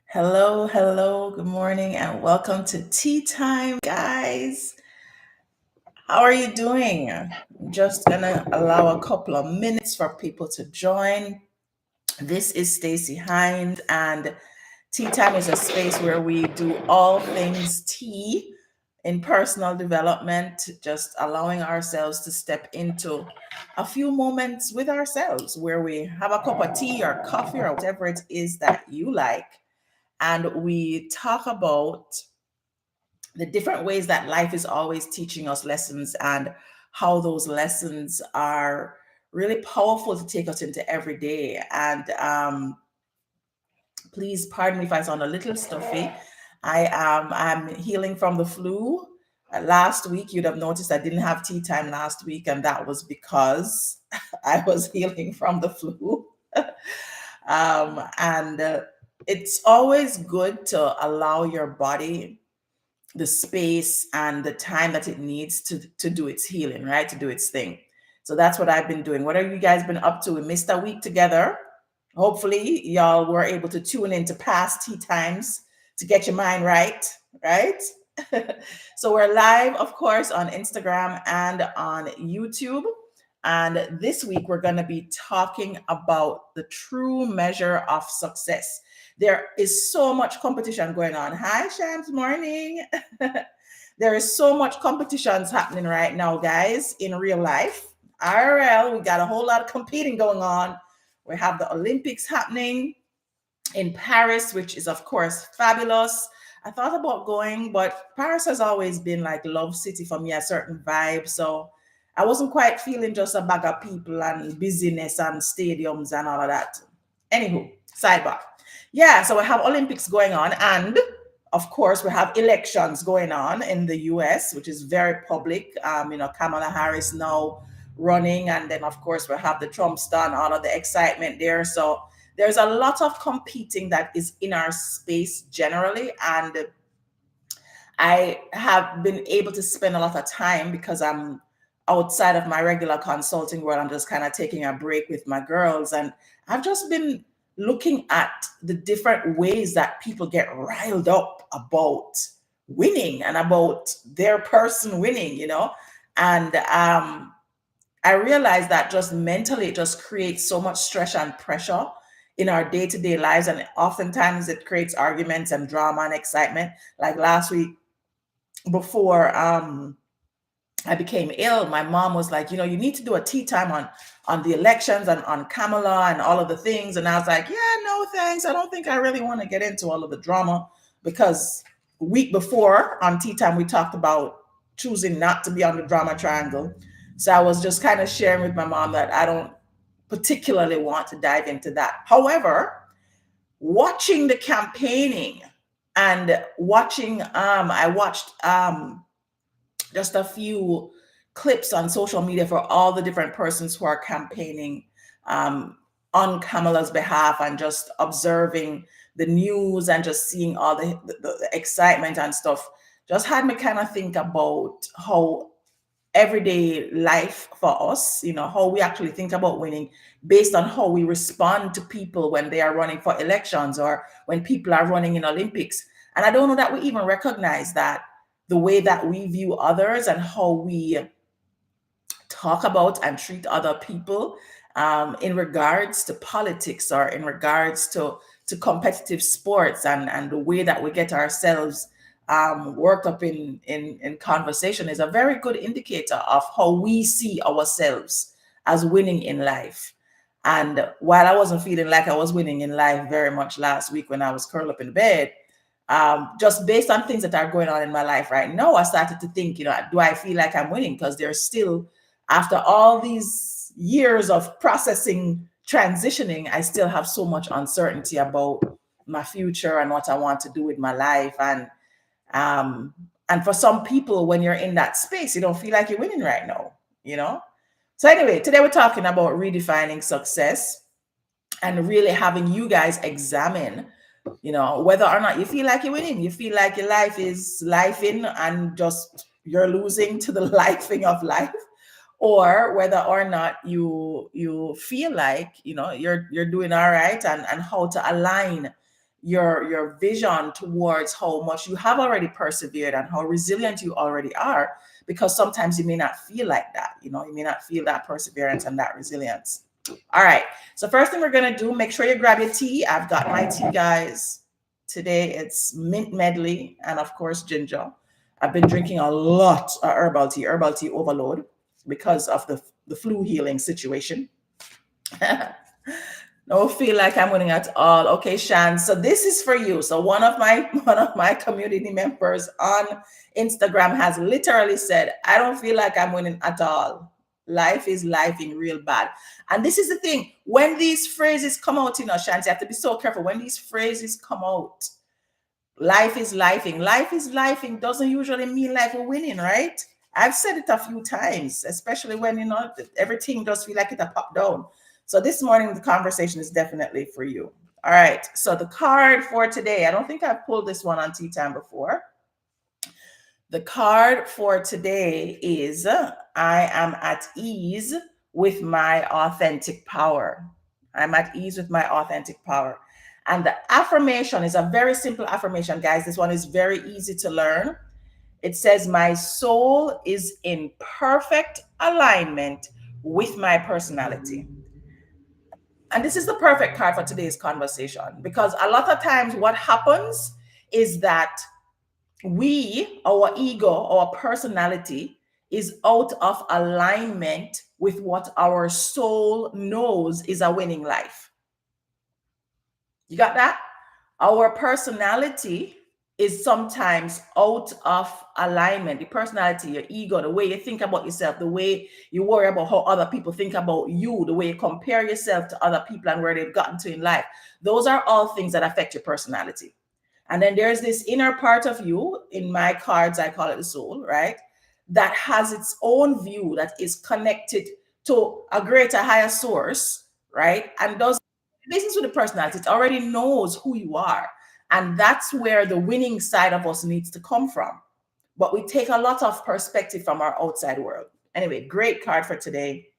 Hello, hello, good morning, and welcome to Tea Time, guys. How are you doing? I'm just gonna allow a couple of minutes for people to join. This is Stacy Hines, and Tea Time is a space where we do all things tea in personal development, just allowing ourselves to step into a few moments with ourselves where we have a cup of tea or coffee or whatever it is that you like, and we talk about the different ways that life is always teaching us lessons and how those lessons are really powerful to take us into every day. And please pardon me if I sound a little stuffy. I'm healing from the flu. Last week, you'd have noticed I didn't have tea time last week, and that was because I was healing from the flu. And it's always good to allow your body the space and the time that it needs to do its healing, right? To do its thing. So that's what I've been doing. What have you guys been up to? We missed a week together. Hopefully, y'all were able to tune into past tea times to get your mind right, right? So we're live, of course, on Instagram and on YouTube. And this week, we're going to be talking about the true measure of success. There is so much competition going on. Hi, Shams, morning. There is so much competitions happening right now, guys, in real life. IRL, we got a whole lot of competing going on. We have the Olympics happening in Paris, which is, of course, fabulous. I thought about going, but Paris has always been like love city for me, a certain vibe. So I wasn't quite feeling just a bag of people and busyness and stadiums and all of that. Anywho, sidebar. Yeah, so we have Olympics going on, and of course, we have elections going on in the US, which is very public. Kamala Harris now running, and then, of course, we have the Trump star and all of the excitement there. So there's a lot of competing that is in our space generally. And I have been able to spend a lot of time because I'm outside of my regular consulting world. I'm just kind of taking a break with my girls. And I've just been looking at the different ways that people get riled up about winning and about their person winning. And I realized that just mentally, it just creates so much stress and pressure in our day to day lives. And oftentimes it creates arguments and drama and excitement. Like last week, before I became ill, my mom was like, you need to do a tea time on the elections and on Kamala and all of the things. And I was like, yeah, no, thanks. I don't think I really want to get into all of the drama, because the week before on tea time, we talked about choosing not to be on the drama triangle. So I was just kind of sharing with my mom that I don't particularly want to dive into that. However, watching the campaigning and I watched just a few clips on social media for all the different persons who are campaigning on Kamala's behalf, and just observing the news and just seeing all the excitement and stuff just had me kind of think about how everyday life for us, how we actually think about winning based on how we respond to people when they are running for elections or when people are running in Olympics. And I don't know that we even recognize that the way that we view others and how we talk about and treat other people in regards to politics or in regards to competitive sports, and the way that we get ourselves worked up in conversation is a very good indicator of how we see ourselves as winning in life. And while I wasn't feeling like I was winning in life very much last week when I was curled up in bed, just based on things that are going on in my life right now, I started to think, do I feel like I'm winning? Because there's still, after all these years of processing, transitioning, I still have so much uncertainty about my future and what I want to do with my life. And for some people, when you're in that space, you don't feel like you're winning right now. So anyway, today we're talking about redefining success and really having you guys examine, whether or not you feel like you're winning. You feel like your life is lifing and just you're losing to the lifing of life, or whether or not you feel like you're doing all right, and how to align your vision towards how much you have already persevered and how resilient you already are, because sometimes you may not feel like that. You may not feel that perseverance and that resilience. All right, so first thing we're going to do, make sure you grab your tea. I've got my tea, guys. Today it's mint medley and of course ginger. I've been drinking a lot of herbal tea overload, because of the flu healing situation. Don't feel like I'm winning at all. Okay, Shan. So this is for you. So one of my community members on Instagram has literally said, I don't feel like I'm winning at all. Life is life in real bad. And this is the thing. When these phrases come out, Shan, you have to be so careful. When these phrases come out, life is lifing. Life is lifing doesn't usually mean like we're winning, right? I've said it a few times, especially when everything does feel like it a pop down. So this morning the conversation is definitely for you. All right. So the card for today, I don't think I've pulled this one on Tea Time before. The card for today is I am at ease with my authentic power. I'm at ease with my authentic power. And the affirmation is a very simple affirmation, guys. This one is very easy to learn. It says, my soul is in perfect alignment with my personality. And this is the perfect card for today's conversation, because a lot of times what happens is that our ego, our personality is out of alignment with what our soul knows is a winning life. You got that? Our personality is sometimes out of alignment. The personality, your ego, the way you think about yourself, the way you worry about how other people think about you, the way you compare yourself to other people and where they've gotten to in life. Those are all things that affect your personality. And then there's this inner part of you, in my cards, I call it the soul, right? That has its own view, that is connected to a greater, higher source, right? And does business with the personality. It already knows who you are. And that's where the winning side of us needs to come from. But we take a lot of perspective from our outside world. Anyway, great card for today.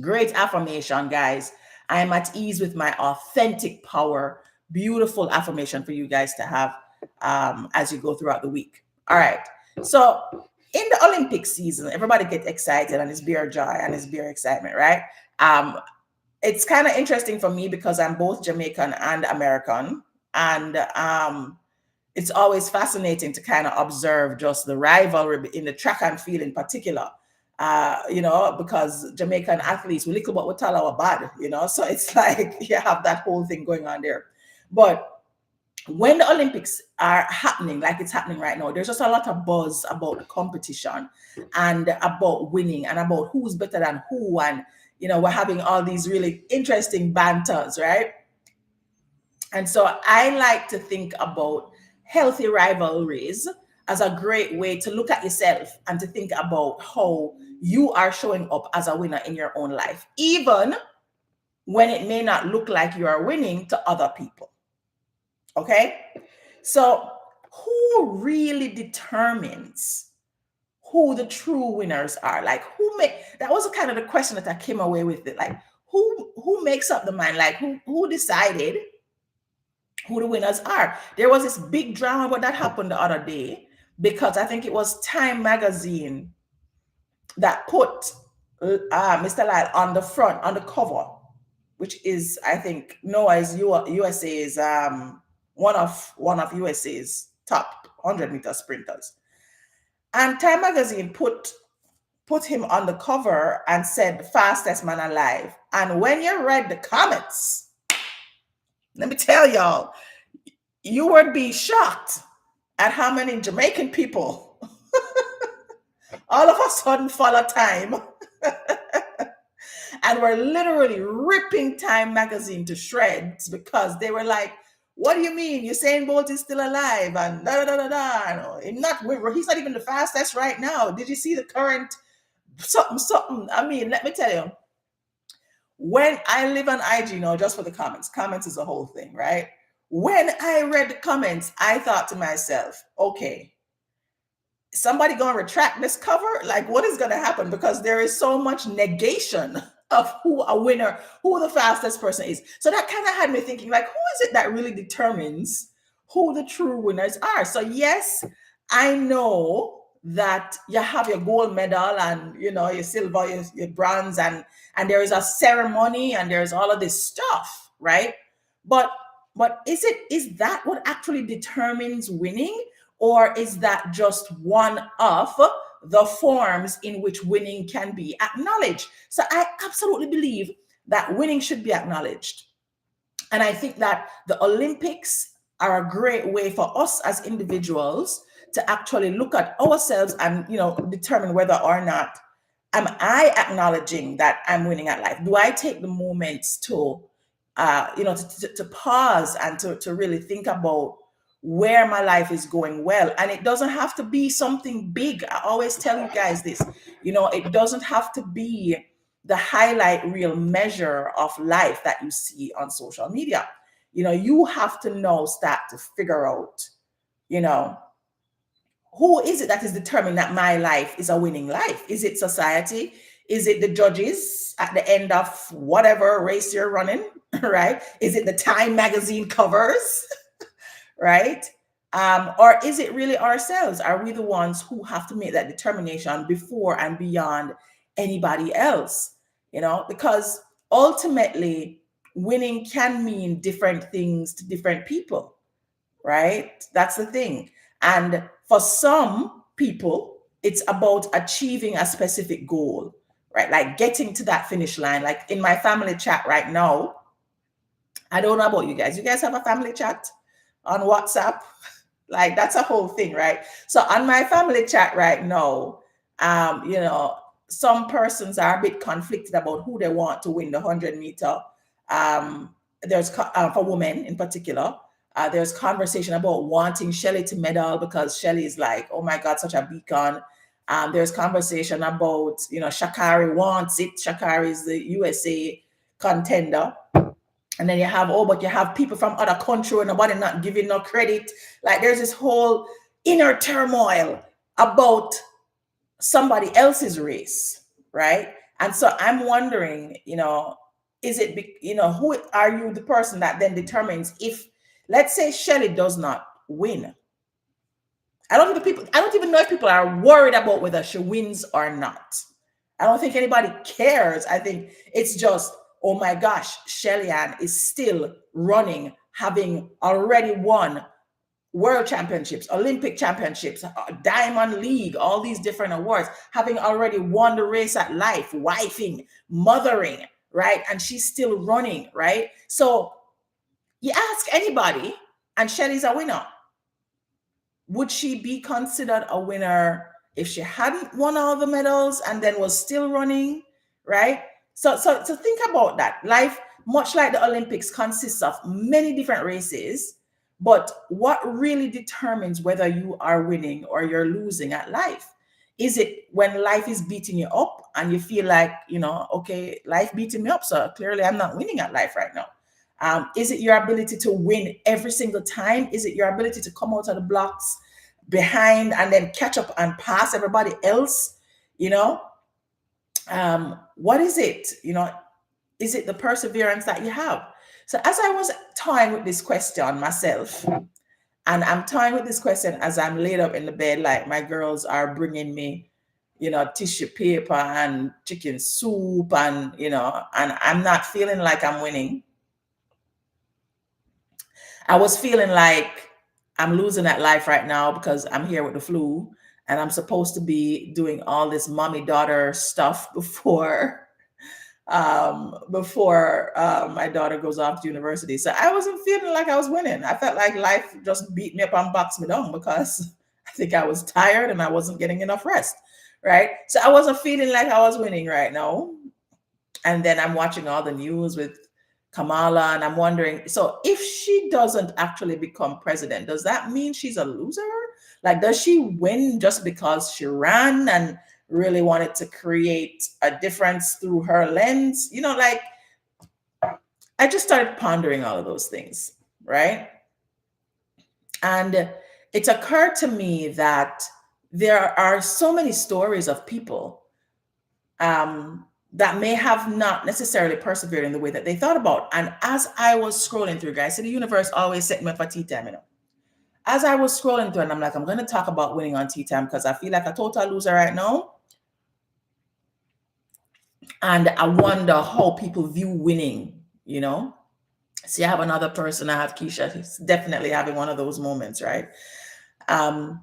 Great affirmation, guys. I am at ease with my authentic power. Beautiful affirmation for you guys to have as you go throughout the week. All right. So in the Olympic season, everybody get excited and it's beer joy and it's beer excitement, right? It's kind of interesting for me because I'm both Jamaican and American. And it's always fascinating to kind of observe just the rivalry in the track and field in particular. Because Jamaican athletes, we little but we tell our bad, so it's like you have that whole thing going on there. But when the Olympics are happening, like it's happening right now, there's just a lot of buzz about competition and about winning and about who's better than who. And, we're having all these really interesting banters, right? And so I like to think about healthy rivalries as a great way to look at yourself and to think about how you are showing up as a winner in your own life, even when it may not look like you are winning to other people. Okay? So who really determines who the true winners are? Like that was kind of the question that I came away with it. Like who makes up the mind? Like who decided who the winners are? There was this big drama, but that happened the other day because I think it was Time magazine that put Mr. Lyle on the cover, which is, I think, Noah's USA's one of USA's top 100-meter sprinters. And Time magazine put him on the cover and said fastest man alive. And when you read the comments, let me tell y'all, you would be shocked at how many Jamaican people all of a sudden follow Time and were literally ripping Time magazine to shreds because they were like, what do you mean? Usain Bolt is still alive and da da da da da. He's not even the fastest right now. Did you see the current something? I mean, let me tell you, when I live on IG, just for the comments is a whole thing, right? When I read the comments, I thought to myself, okay, somebody gonna retract this cover? Like, what is gonna happen? Because there is so much negation of who a winner, who the fastest person is. So that kind of had me thinking, like, who is it that really determines who the true winners are? So yes, I know that you have your gold medal and your silver, your bronze, and there is a ceremony and there's all of this stuff, right? But is that what actually determines winning, or is that just one of the forms in which winning can be acknowledged? So I absolutely believe that winning should be acknowledged. And I think that the Olympics are a great way for us as individuals to actually look at ourselves and determine whether or not am I acknowledging that I'm winning at life. Do I take the moments to to pause and to really think about where my life is going well. And it doesn't have to be something big. I always tell you guys this, it doesn't have to be the highlight reel measure of life that you see on social media. You have to now start to figure out, you know, who is it that is determining that my life is a winning life? Is it society? Is it the judges at the end of whatever race you're running, right? Is it the Time magazine covers, right? Or is it really ourselves? Are we the ones who have to make that determination before and beyond anybody else? Because ultimately, winning can mean different things to different people, right? That's the thing. And for some people, it's about achieving a specific goal, right? Like getting to that finish line. Like in my family chat right now, I don't know about you guys. You guys have a family chat on WhatsApp? Like that's a whole thing, right? So on my family chat right now, some persons are a bit conflicted about who they want to win the 100 meter. For women in particular, there's conversation about wanting Shelly to medal because Shelly is like, oh my God, such a beacon. There's conversation about, Sha'Carri wants it. Sha'Carri is the USA contender. And then but you have people from other country and nobody not giving no credit. Like there's this whole inner turmoil about somebody else's race, right? And so I'm wondering, is it, who are you the person that then determines if, let's say Shelly does not win? I don't even know if people are worried about whether she wins or not. I don't think anybody cares. I think it's just, oh my gosh, Shelly-Ann is still running, having already won world championships, Olympic championships, Diamond League, all these different awards, having already won the race at life, wifing, mothering, right? And she's still running, right? So you ask anybody, and Shelly's a winner. Would she be considered a winner if she hadn't won all the medals and then was still running, right? So think about that. Life, much like the Olympics, consists of many different races, but what really determines whether you are winning or you're losing at life? Is it when life is beating you up and you feel like, okay, life beating me up, so clearly I'm not winning at life right now? Is it your ability to win every single time? Is it your ability to come out of the blocks behind and then catch up and pass everybody else? What is it? Is it the perseverance that you have? So as I was toying with this question myself, and I'm toying with this question as I'm laid up in the bed, like my girls are bringing me, tissue paper and chicken soup, and and I'm not feeling like I'm winning. I was feeling like I'm losing at life right now because I'm here with the flu and I'm supposed to be doing all this mommy daughter stuff before my daughter goes off to university. So I wasn't feeling like I was winning. I felt like life just beat me up and boxed me down because I think I was tired and I wasn't getting enough rest, right? So I wasn't feeling like I was winning right now. And then I'm watching all the news with Kamala, and I'm wondering, so if she doesn't actually become president, does that mean she's a loser? Like, does she win just because she ran and really wanted to create a difference through her lens? Like, I just started pondering all of those things, right? And it occurred to me that there are so many stories of people that may have not necessarily persevered in the way that they thought about. And as I was scrolling through, guys, so the universe always set me up for tea time, you know. As I was scrolling through, and I'm like, I'm going to talk about winning on tea time because I feel like a total loser right now. And I wonder how people view winning, you know. See, I have another person, I have Keisha, who's definitely having one of those moments, right? And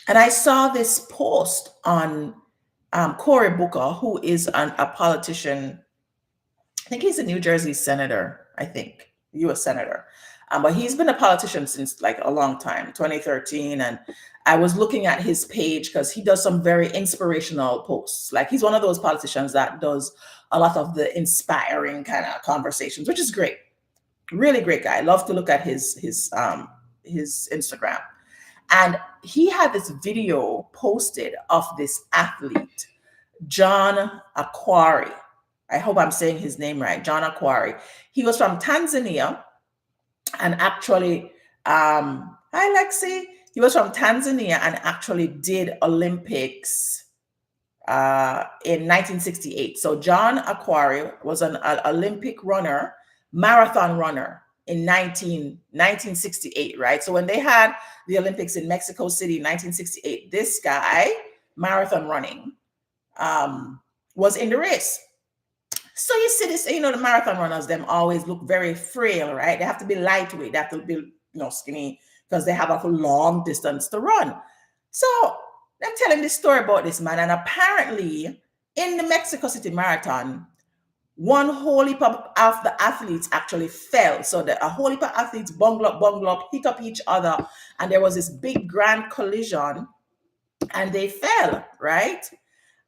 I saw this post on Cory Booker, who is a politician. I think he's a New Jersey senator, I think, US senator. But he's been a politician since like a long time, 2013. And I was looking at his page because he does some very inspirational posts. Like he's one of those politicians that does a lot of the inspiring kind of conversations, which is great. Really great guy. I love to look at his Instagram. And he had this video posted of this athlete, John Akhwari. I hope I'm saying his name right, John Akhwari. He was from Tanzania, and actually, hi Lexi. He was from Tanzania and actually did Olympics in 1968. So John Akhwari was an Olympic runner, marathon runner in 1968, right? So when they had the Olympics in Mexico City in 1968, this guy, marathon running, was in the race. So you see this, you know, the marathon runners, them always look very frail, right? They have to be lightweight, they have to be, you know, skinny because they have a long distance to run. So I'm telling this story about this man, and apparently in the Mexico City Marathon, one whole heap of the athletes actually fell. So a whole heap of athletes bungle up, hit up each other, and there was this big grand collision, and they fell, right?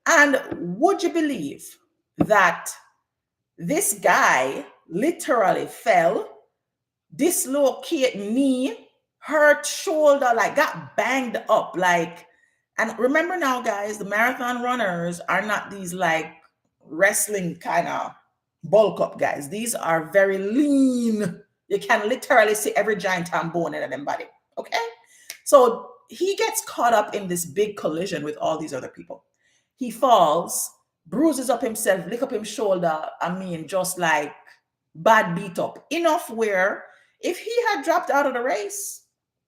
And would you believe that this guy literally fell, dislocated knee, hurt shoulder, like got banged up, like. And remember now, guys, the marathon runners are not these like wrestling kind of bulk up guys. These are very lean. You can literally see every giant and bone in them body. Okay. So he gets caught up in this big collision with all these other people. He falls, bruises up himself, lick up his shoulder. I mean, just like bad beat up. Enough where if he had dropped out of the race,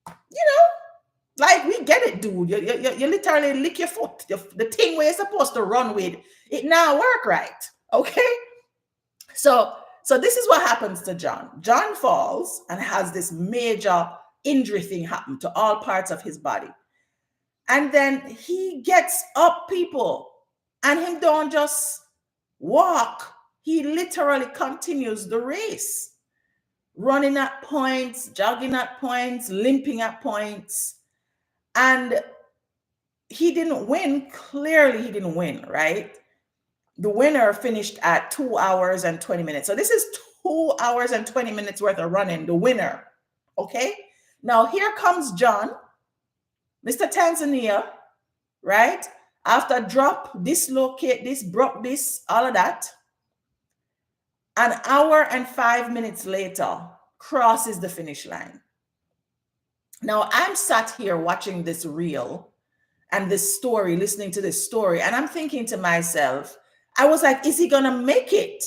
you know, like we get it, dude. You literally lick your foot. The thing where you're supposed to run with, it now work right. Okay. So this is what happens to John. John falls and has this major injury thing happen to all parts of his body. And then he gets up, people, and him don't just walk. He literally continues the race, running at points, jogging at points, limping at points. And he didn't win. Clearly, he didn't win, right? The winner finished at 2 hours and 20 minutes. So this is 2 hours and 20 minutes worth of running, the winner. Okay. Now here comes John, Mr. Tanzania, right? After drop, dislocate this, broke this, all of that. An hour and 5 minutes later, crosses the finish line. Now I'm sat here watching this reel and this story, listening to this story, and I'm thinking to myself, I was like, is he gonna make it?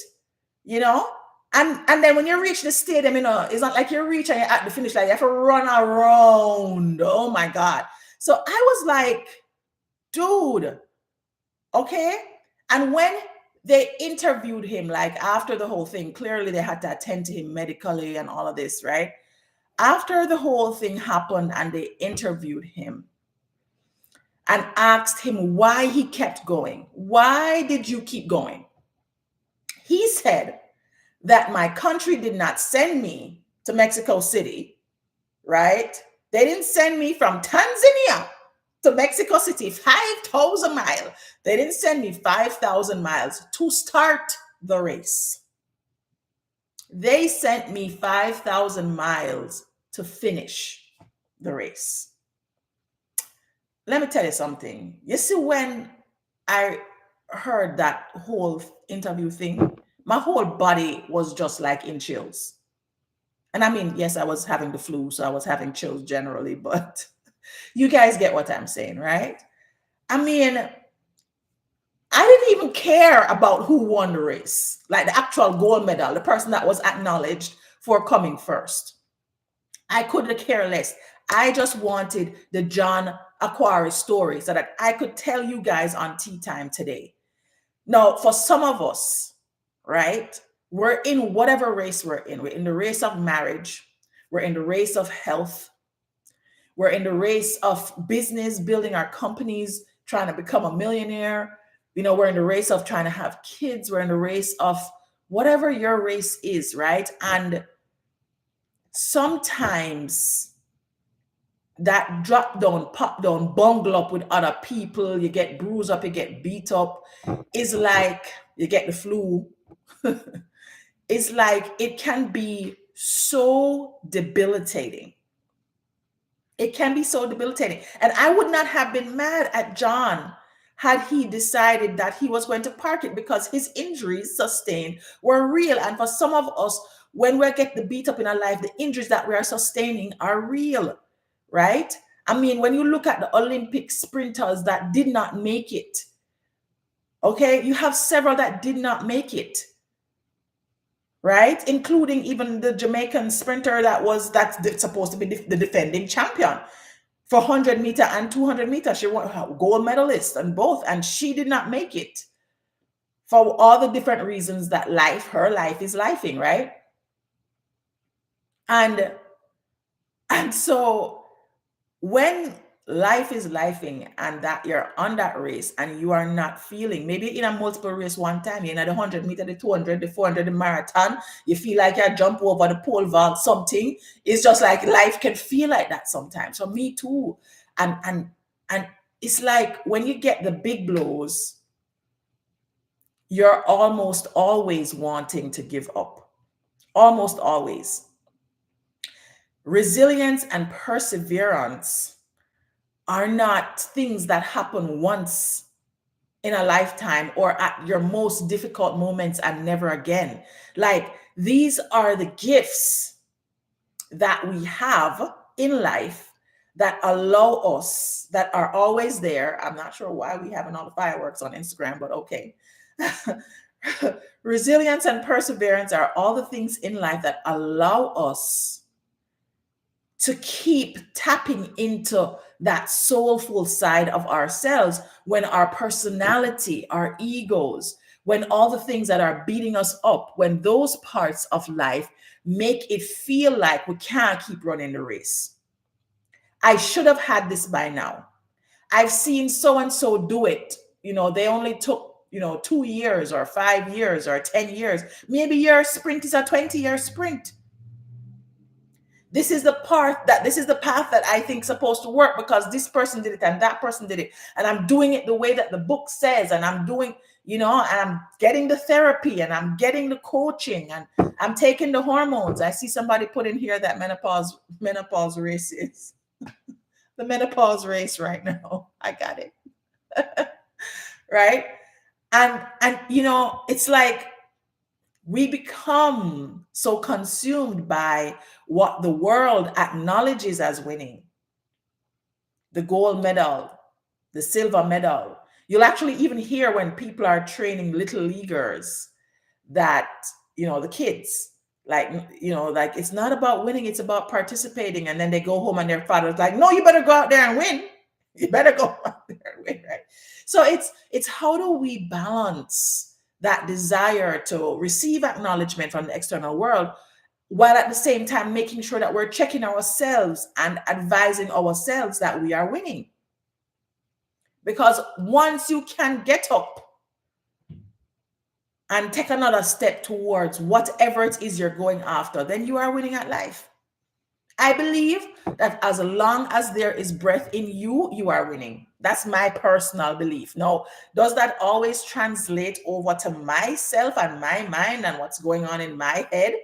You know? And then when you reach the stadium, you know, it's not like you reach and you're at the finish line, you have to run around. Oh my God. So I was like, dude, okay. And when they interviewed him, like after the whole thing, clearly they had to attend to him medically and all of this, right? After the whole thing happened and they interviewed him and asked him why he kept going. Why did you keep going? He said that my country did not send me to Mexico City, right? They didn't send me from Tanzania to Mexico City, 5,000 miles. They didn't send me 5,000 miles to start the race. They sent me 5,000 miles to finish the race. Let me tell you something. You see, when I heard that whole interview thing, my whole body was just like in chills. And I mean, yes, I was having the flu, so I was having chills generally, but you guys get what I'm saying, right? I mean, I didn't even care about who won the race, like the actual gold medal, the person that was acknowledged for coming first. I couldn't care less. I just wanted the John Akhwari story so that I could tell you guys on Tea Time today. Now, for some of us, right, we're in whatever race we're in. We're in the race of marriage, we're in the race of health, we're in the race of business, building our companies, trying to become a millionaire. We're in the race of trying to have kids. We're in the race of whatever your race is, right? And sometimes that drop down, pop down, bungle up with other people, you get bruised up, you get beat up, is like you get the flu. It's like it can be so debilitating. It can be so debilitating. And I would not have been mad at John had he decided that he was going to park it, because his injuries sustained were real. And for some of us, when we get the beat up in our life, the injuries that we are sustaining are real, right? I mean, when you look at the Olympic sprinters that did not make it, okay, you have several that did not make it, right? Including even the Jamaican sprinter that's supposed to be the defending champion for 100-meter and 200-meter. She won gold medalist and both, and she did not make it for all the different reasons that her life is lifing, right? And so when life is lifing and that you're on that race and you are not feeling, maybe in a multiple race one time, you're in the 100-meter, the 200, the 400, the marathon, you feel like you jump over the pole vault, something. It's just like life can feel like that sometimes. So me too. And it's like when you get the big blows, you're almost always wanting to give up. Almost always. Resilience and perseverance are not things that happen once in a lifetime or at your most difficult moments and never again. Like, these are the gifts that we have in life that allow us, that are always there. I'm not sure why we having all the fireworks on Instagram, but okay. Resilience and perseverance are all the things in life that allow us to keep tapping into that soulful side of ourselves when our personality, our egos, when all the things that are beating us up, when those parts of life make it feel like we can't keep running the race. I should have had this by now. I've seen so and so do it. They only took 2 years or 5 years or 10 years. Maybe your sprint is a 20-year sprint. This is the path that I think is supposed to work because this person did it and that person did it. And I'm doing it the way that the book says. And I'm doing, and I'm getting the therapy and I'm getting the coaching and I'm taking the hormones. I see somebody put in here that menopause race is the menopause race right now. I got it. Right. And it's like, we become so consumed by what the world acknowledges as winning. The gold medal, the silver medal. You'll actually even hear when people are training little leaguers that, the kids, like it's not about winning, it's about participating. And then they go home and their father's like, no, you better go out there and win. You better go out there and win, right? So it's how do we balance that desire to receive acknowledgement from the external world, while at the same time making sure that we're checking ourselves and advising ourselves that we are winning. Because once you can get up and take another step towards whatever it is you're going after, then you are winning at life. I believe that as long as there is breath in you, you are winning. That's my personal belief. Now, does that always translate over to myself and my mind and what's going on in my head?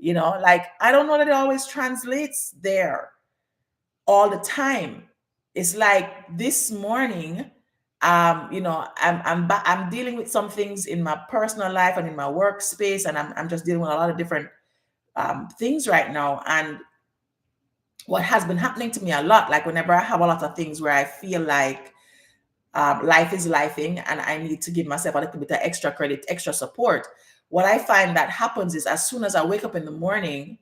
I don't know that it always translates there all the time. It's like this morning, I'm dealing with some things in my personal life and in my workspace, and I'm just dealing with a lot of different things right now. And what has been happening to me a lot, like whenever I have a lot of things where I feel like life is lifing, and I need to give myself a little bit of extra credit, extra support. What I find that happens is as soon as I wake up in the morning,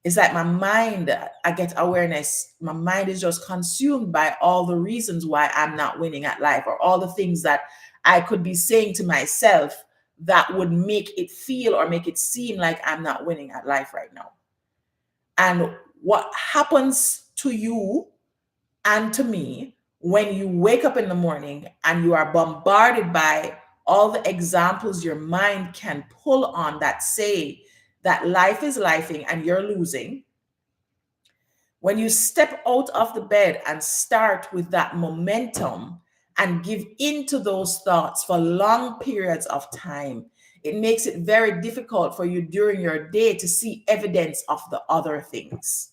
it's like my mind, I get awareness. My mind is just consumed by all the reasons why I'm not winning at life, or all the things that I could be saying to myself that would make it feel or make it seem like I'm not winning at life right now. And what happens to you and to me when you wake up in the morning and you are bombarded by all the examples your mind can pull on that say that life is lifing and you're losing, when you step out of the bed and start with that momentum and give into those thoughts for long periods of time, it makes it very difficult for you during your day to see evidence of the other things.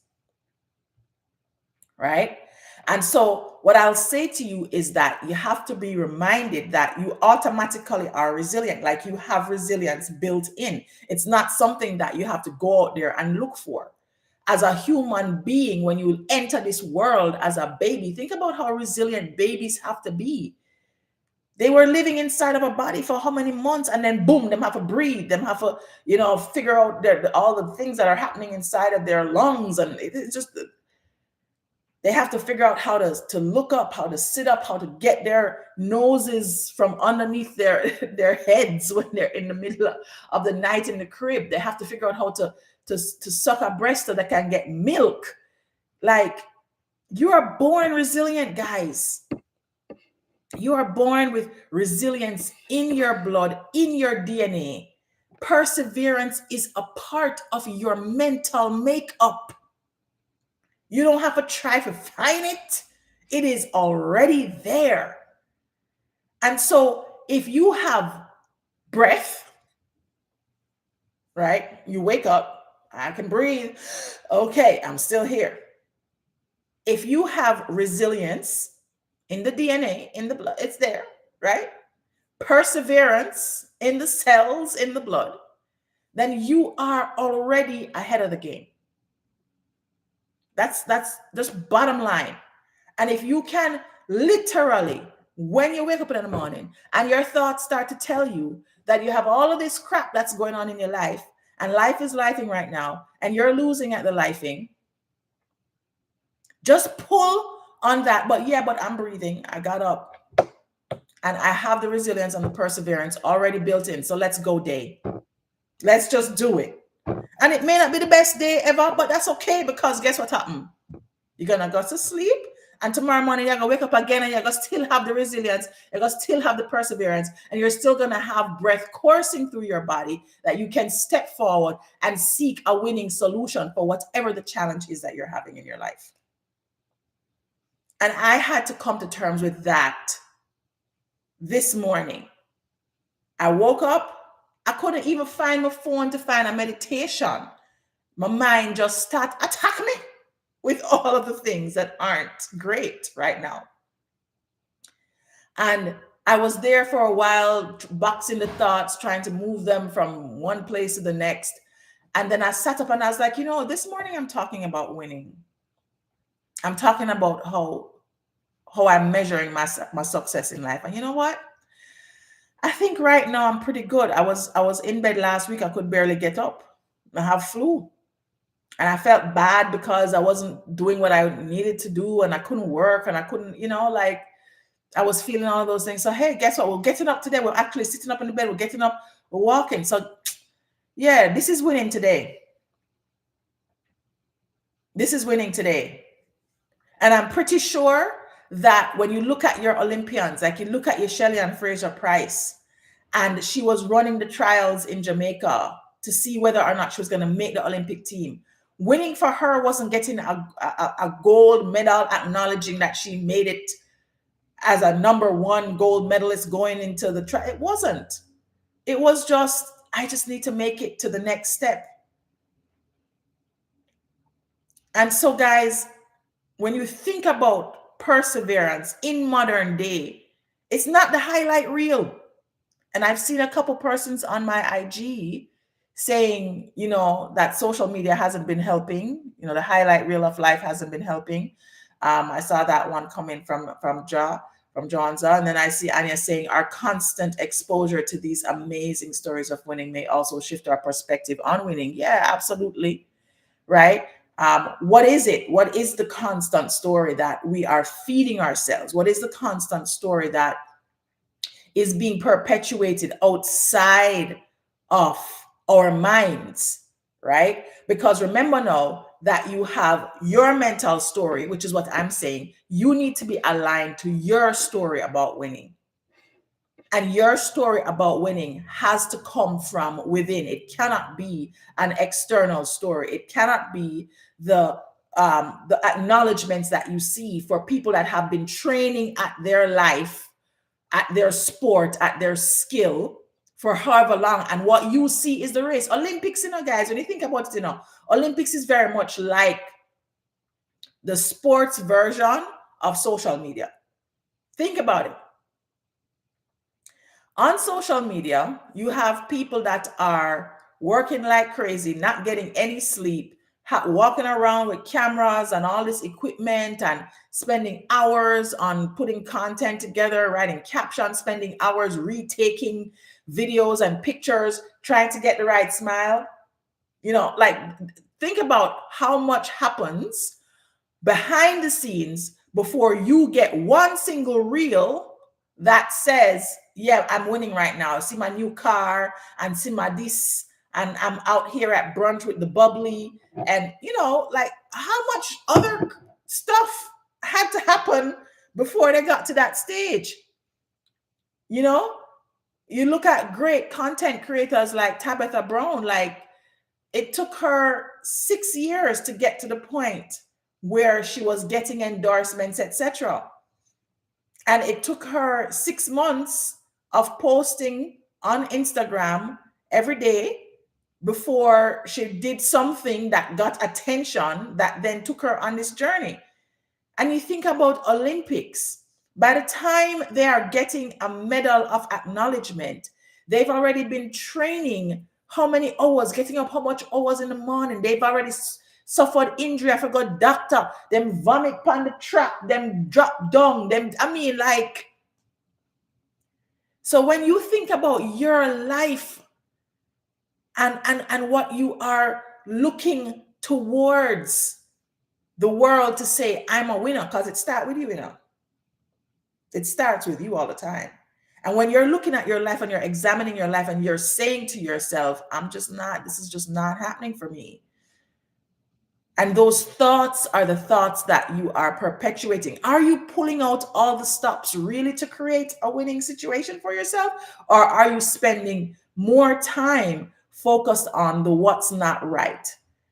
Right? And so, what I'll say to you is that you have to be reminded that you automatically are resilient, like you have resilience built in. It's not something that you have to go out there and look for. As a human being, when you enter this world as a baby, think about how resilient babies have to be. They were living inside of a body for how many months, and then boom, them have to breathe, them have to, figure out all the things that are happening inside of their lungs, and it's just they have to figure out how to look up, how to sit up, how to get their noses from underneath their heads when they're in the middle of the night in the crib. They have to figure out how to suck a breast so they can get milk. Like, you are born resilient, guys. You are born with resilience in your blood, in your DNA. Perseverance is a part of your mental makeup. You don't have to try to find it. It is already there. And so if you have breath, right? You wake up, I can breathe. Okay, I'm still here. If you have resilience in the DNA, in the blood, it's there, right? Perseverance in the cells, in the blood, then you are already ahead of the game. That's just bottom line. And if you can literally, when you wake up in the morning and your thoughts start to tell you that you have all of this crap that's going on in your life, and life is lifing right now, and you're losing at the lifing, just pull on that. But I'm breathing. I got up and I have the resilience and the perseverance already built in. So let's go day. Let's just do it. And it may not be the best day ever, but that's okay, because guess what happened? You're going to go to sleep, and tomorrow morning you're going to wake up again, and you're going to still have the resilience, you're going to still have the perseverance, and you're still going to have breath coursing through your body that you can step forward and seek a winning solution for whatever the challenge is that you're having in your life. And I had to come to terms with that this morning. I woke up, I couldn't even find my phone to find a meditation. My mind just started attacking me with all of the things that aren't great right now. And I was there for a while, boxing the thoughts, trying to move them from one place to the next. And then I sat up and I was like, this morning I'm talking about winning. I'm talking about how I'm measuring my success in life. And you know what? I think right now I'm pretty good. I was in bed last week. I could barely get up. I have flu. And I felt bad because I wasn't doing what I needed to do, and I couldn't work, and I couldn't, I was feeling all of those things. So, hey, guess what? We're getting up today. We're actually sitting up in the bed. We're getting up. We're walking. So, yeah, this is winning today. This is winning today. And I'm pretty sure that when you look at your Olympians, like you look at your Shelly-Ann Fraser Pryce, and she was running the trials in Jamaica to see whether or not she was going to make the Olympic team. Winning for her wasn't getting a gold medal, acknowledging that she made it as a number one gold medalist going into the trial. It wasn't. It was just, I just need to make it to the next step. And so, guys, when you think about perseverance in modern day, it's not the highlight reel. And I've seen a couple persons on my IG saying, that social media hasn't been helping. The highlight reel of life hasn't been helping. I saw that one coming from from Johnza. And then I see Anya saying our constant exposure to these amazing stories of winning may also shift our perspective on winning. Yeah, absolutely. Right. What is it? What is the constant story that we are feeding ourselves? What is the constant story that is being perpetuated outside of our minds, right? Because remember now that you have your mental story, which is what I'm saying. You need to be aligned to your story about winning. And your story about winning has to come from within. It cannot be an external story. It cannot be the acknowledgments that you see for people that have been training at their life, at their sport, at their skill for however long. And what you see is the race. Olympics, guys, when you think about it, Olympics is very much like the sports version of social media. Think about it. On social media, you have people that are working like crazy, not getting any sleep, walking around with cameras and all this equipment and spending hours on putting content together, writing captions, spending hours retaking videos and pictures, trying to get the right smile. Like, think about how much happens behind the scenes before you get one single reel that says, yeah, I'm winning right now. See my new car and see my this, and I'm out here at brunch with the bubbly. And, like, how much other stuff had to happen before they got to that stage? You look at great content creators like Tabitha Brown, like, it took her 6 years to get to the point where she was getting endorsements, etc. And it took her 6 months of posting on Instagram every day before she did something that got attention that then took her on this journey. And you think about Olympics, by the time they are getting a medal of acknowledgement, they've already been training how many hours, getting up how much hours in the morning. They've already suffered injury. I forgot doctor, them vomit on the track, them drop down, them, like, so when you think about your life and what you are looking towards the world to say, I'm a winner, because it starts with you, It starts with you all the time. And when you're looking at your life and you're examining your life and you're saying to yourself, this is just not happening for me. And those thoughts are the thoughts that you are perpetuating. Are you pulling out all the stops really to create a winning situation for yourself? Or are you spending more time focused on the what's not right?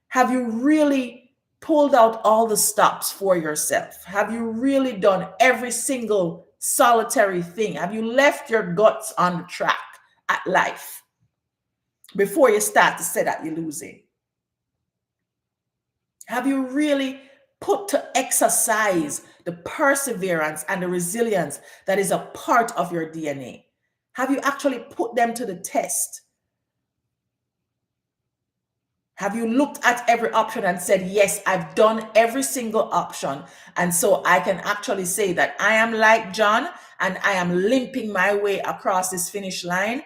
Have you really pulled out all the stops for yourself? Have you really done every single solitary thing? Have you left your guts on the track at life before you start to say that you're losing? Have you really put to exercise the perseverance and the resilience that is a part of your DNA? Have you actually put them to the test? Have you looked at every option and said, yes, I've done every single option. And so I can actually say that I am like John and I am limping my way across this finish line,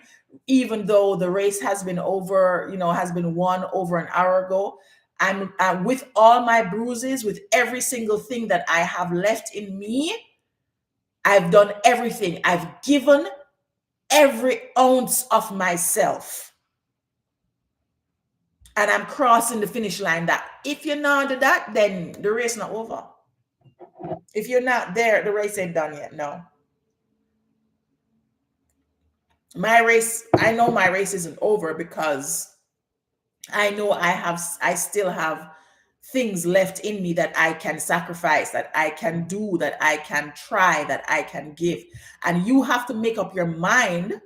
even though the race has been over, has been won over an hour ago. I'm with all my bruises, with every single thing that I have left in me. I've done everything. I've given every ounce of myself. And I'm crossing the finish line. That if you're not do that, then the race not over. If you're not there, the race ain't done yet. No. My race, I know my race isn't over because I know I still have things left in me that I can sacrifice, that I can do, that I can try, that I can give. And you have to make up your mind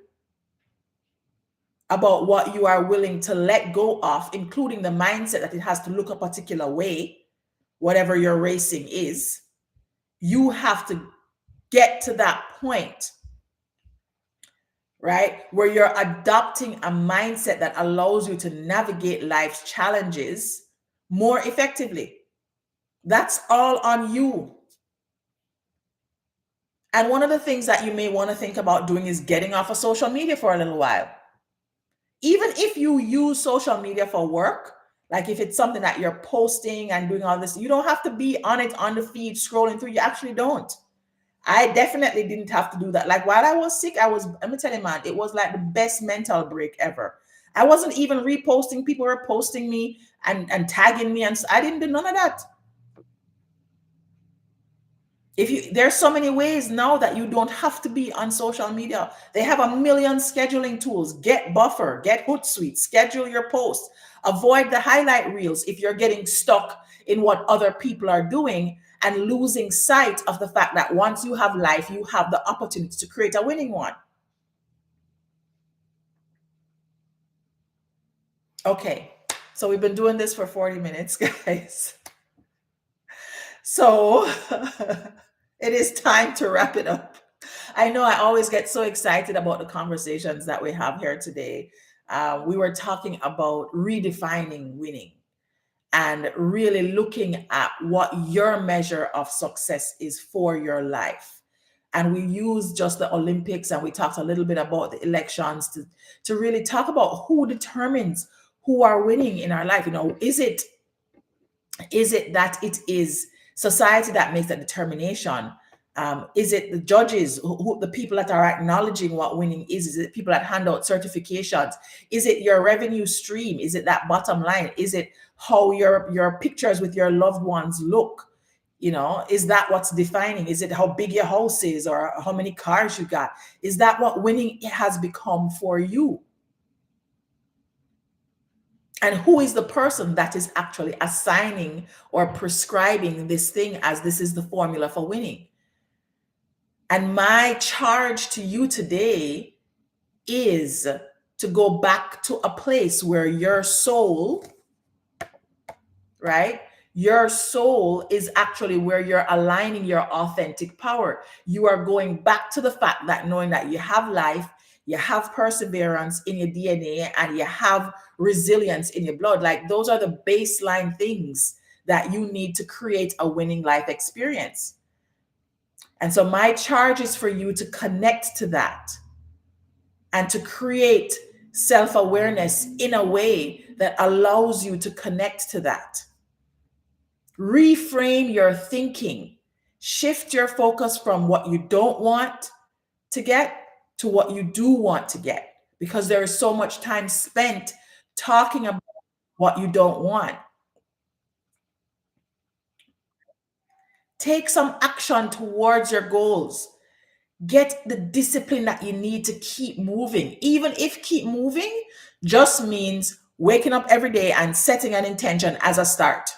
about what you are willing to let go of, including the mindset that it has to look a particular way, whatever your racing is. You have to get to that point, right, where you're adopting a mindset that allows you to navigate life's challenges more effectively. That's all on you. And one of the things that you may want to think about doing is getting off of social media for a little while. Even if you use social media for work, like if it's something that you're posting and doing all this, you don't have to be on it on the feed scrolling through. You actually don't. I definitely didn't have to do that. Like while I was sick, let me tell you, man, it was like the best mental break ever. I wasn't even reposting. People were posting me and tagging me. And I didn't do none of that. There's so many ways now that you don't have to be on social media. They have a million scheduling tools. Get Buffer, get Hootsuite, schedule your posts. Avoid the highlight reels if you're getting stuck in what other people are doing and losing sight of the fact that once you have life, you have the opportunity to create a winning one. Okay, so we've been doing this for 40 minutes, guys. So it is time to wrap it up. I know I always get so excited about the conversations that we have here today. We were talking about redefining winning and really looking at what your measure of success is for your life. And we used just the Olympics and we talked a little bit about the elections to really talk about who determines who are winning in our life. Is it that it is society that makes that determination? Is it the judges, the people that are acknowledging what winning is? Is it people that hand out certifications? Is it your revenue stream? Is it that bottom line? Is it how your pictures with your loved ones look? Is that what's defining? Is it how big your house is or how many cars you got? Is that what winning has become for you? And who is the person that is actually assigning or prescribing this thing as this is the formula for winning? And my charge to you today is to go back to a place where your soul, right? Your soul is actually where you're aligning your authentic power. You are going back to the fact that knowing that you have life, you have perseverance in your DNA, and you have resilience in your blood. Like those are the baseline things that you need to create a winning life experience. And so my charge is for you to connect to that and to create self-awareness in a way that allows you to connect to that. Reframe your thinking. Shift your focus from what you don't want to get to what you do want to get, because there is so much time spent talking about what you don't want. Take some action towards your goals. Get the discipline that you need to keep moving. Even if keep moving just means waking up every day and setting an intention as a start.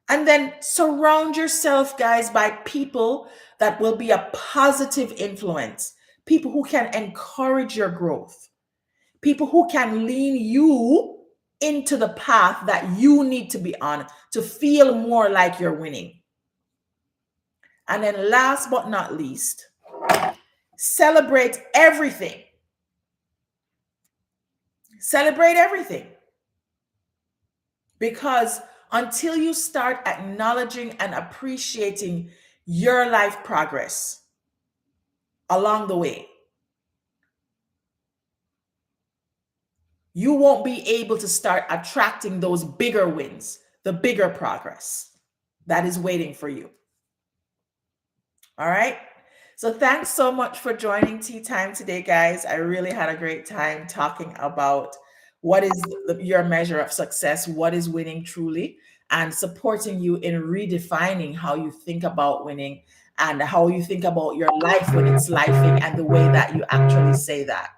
And then surround yourself, guys, by people that will be a positive influence, people who can encourage your growth, people who can lean you into the path that you need to be on to feel more like you're winning. And then last but not least, celebrate everything. Celebrate everything. Because until you start acknowledging and appreciating your life progress along the way, you won't be able to start attracting those bigger wins, the bigger progress that is waiting for you. All right. So thanks so much for joining Tea Time today, guys. I really had a great time talking about what is your measure of success, what is winning truly, and supporting you in redefining how you think about winning and how you think about your life when it's lifing and the way that you actually say that.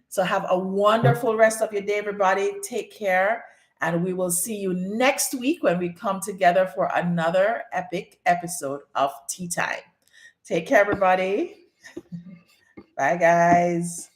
So have a wonderful rest of your day, everybody. Take care. And we will see you next week when we come together for another epic episode of Tea Time. Take care, everybody. Bye, guys.